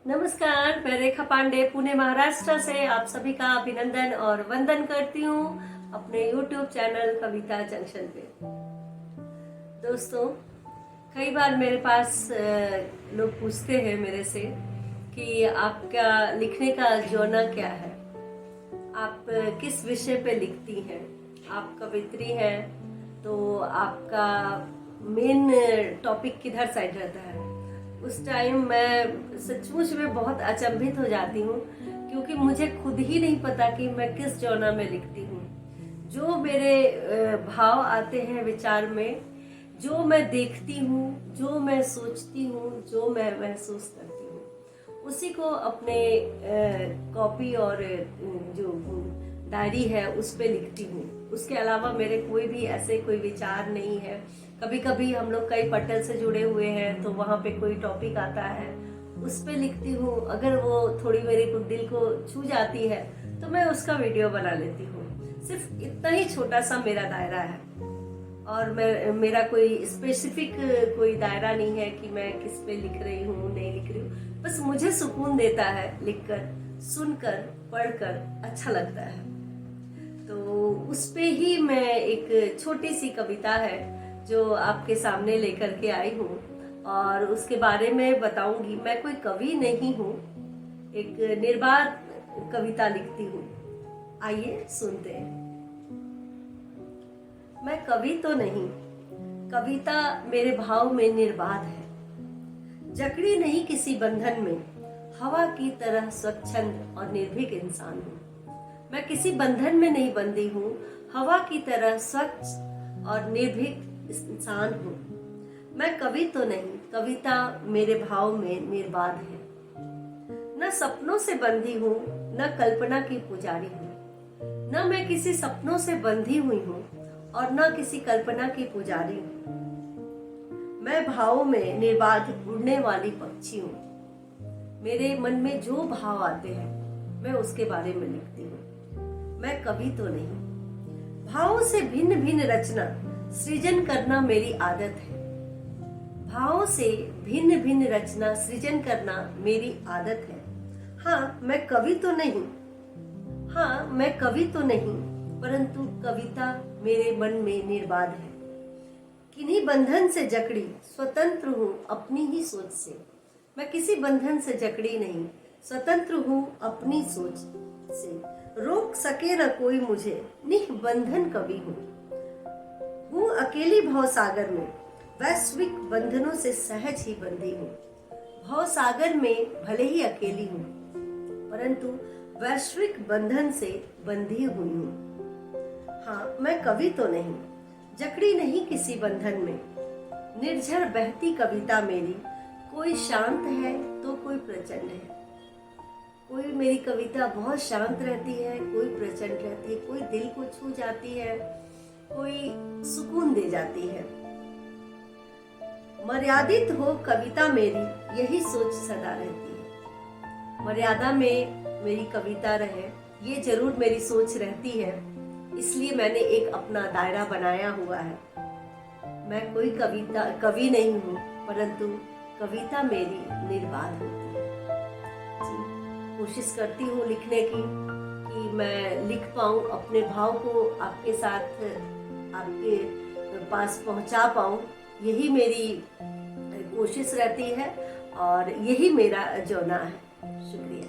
नमस्कार, मैं रेखा पांडे पुणे महाराष्ट्र से आप सभी का अभिनंदन और वंदन करती हूँ अपने YouTube चैनल कविता जंक्शन पे। दोस्तों, कई बार मेरे पास लोग पूछते हैं मेरे से कि आपका लिखने का जॉनर क्या है, आप किस विषय पे लिखती हैं। आप कवित्री हैं तो आपका मेन टॉपिक किधर साइड रहता है। उस टाइम मैं सचमुच में बहुत अचंभित हो जाती हूँ, क्योंकि मुझे खुद ही नहीं पता कि मैं किस जॉनर में लिखती हूँ। जो मेरे भाव आते हैं विचार में, जो मैं देखती हूँ, जो मैं सोचती हूँ, जो मैं महसूस करती हूँ, उसी को अपने कॉपी और जो डायरी है उस पे लिखती हूँ। उसके अलावा मेरे कोई भी ऐसे कोई विचार नहीं है। कभी कभी हम लोग कई पटल से जुड़े हुए हैं तो वहाँ पे कोई टॉपिक आता है, उस पे लिखती हूँ। अगर वो थोड़ी मेरे को दिल को छू जाती है तो मैं उसका वीडियो बना लेती हूँ। सिर्फ इतना ही छोटा सा मेरा दायरा है, और मेरा कोई स्पेसिफिक कोई दायरा नहीं है कि मैं किस पे लिख रही हूँ नहीं लिख रही हूँ। बस मुझे सुकून देता है लिखकर, सुनकर, पढ़कर अच्छा लगता है। तो उस पे ही मैं एक छोटी सी कविता है जो आपके सामने लेकर के आई हूँ और उसके बारे में बताऊंगी। मैं कोई कवि नहीं हूँ, एक निर्बाध कविता लिखती हूँ। आइए सुनते हैं। मैं कवि तो नहीं, कविता मेरे भाव में निर्बाध है। जकड़ी नहीं किसी बंधन में, हवा की तरह स्वच्छंद और निर्भीक इंसान हूँ। मैं किसी बंधन में नहीं बंधी हूँ, हवा की तरह स्वच्छ और निर्भीक इंसान हूँ। मैं कवि तो नहीं, कविता मेरे भाव में निर्बाध है। न सपनों से बंधी हूँ, न कल्पना की पुजारी हूँ। न मैं किसी सपनों से बंधी हुई हूँ और न किसी कल्पना की पुजारी हूँ। मैं भावों में निर्बाध उड़ने वाली पक्षी हूँ। मेरे मन में जो भाव आते हैं मैं उसके बारे में लिखती हूँ। मैं कवि तो नहीं। भावों से भिन्न भिन्न रचना सृजन करना मेरी आदत है। भावों से भिन्न भिन्न रचना सृजन करना मेरी आदत है। हाँ, मैं कवि तो नहीं, हाँ मैं कवि तो नहीं, परंतु कविता मेरे मन में निर्बाध है। किन्हीं बंधन से जकड़ी स्वतंत्र हूँ अपनी ही सोच से। मैं किसी बंधन से जकड़ी नहीं, स्वतंत्र हूँ अपनी सोच से। रोक सके न कोई मुझे, निबंधन कवि हूँ अकेली भव सागर में। वैश्विक बंधनों से सहज ही बंधी हूँ। भव सागर में भले ही अकेली हूँ, परंतु वैश्विक बंधन से बंधी हुई हूँ। हाँ, मैं कवि तो नहीं, जकड़ी नहीं किसी बंधन में। निर्झर बहती कविता मेरी, कोई शांत है तो कोई प्रचंड है। कोई मेरी कविता बहुत शांत रहती है, कोई प्रचंड रहती है, कोई दिल को छू जाती है, कोई सुकून दे जाती है। मर्यादित हो कविता मेरी, यही सोच सदा रहती है। मर्यादा में मेरी कविता रहे, ये जरूर मेरी सोच रहती है। इसलिए मैंने एक अपना दायरा बनाया हुआ है। मैं कोई कवि नहीं हूँ, परंतु कविता मेरी निर्बाध होती है। जी, कोशिश करती हूँ लिखने की कि मैं लिख पाऊँ, अपने भाव को आपके साथ, आपके पास पहुँचा पाऊँ। यही मेरी कोशिश रहती है और यही मेरा जौना है। शुक्रिया।